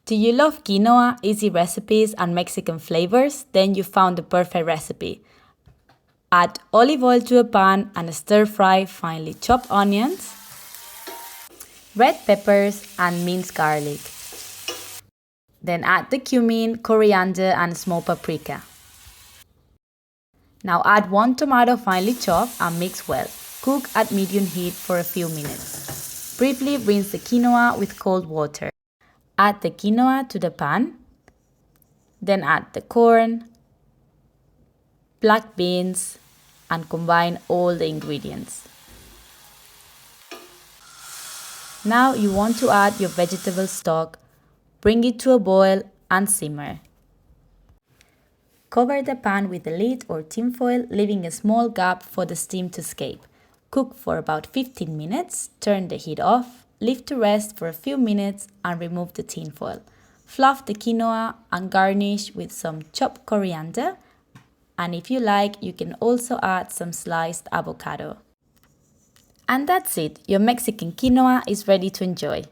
Do you love quinoa, easy recipes, and Mexican flavors? Then you found the perfect recipe. Add olive oil to a pan and stir-fry finely chopped onions, red peppers, and minced garlic. Then add the cumin, coriander, and small paprika. Now add 1 tomato finely chopped and mix well. Cook at medium heat for a few minutes. Briefly rinse the quinoa with cold water. Add the quinoa to the pan. Then add the corn, black beans, and combine all the ingredients. Now you want to add your vegetable stock. Bring it to a boil and simmer. Cover the pan with a lid or tinfoil, leaving a small gap for the steam to escape. Cook for about 15 minutes, turn the heat off, leave to rest for a few minutes and remove the tinfoil. Fluff the quinoa and garnish with some chopped coriander, and if you like, you can also add some sliced avocado. And that's it, your Mexican quinoa is ready to enjoy.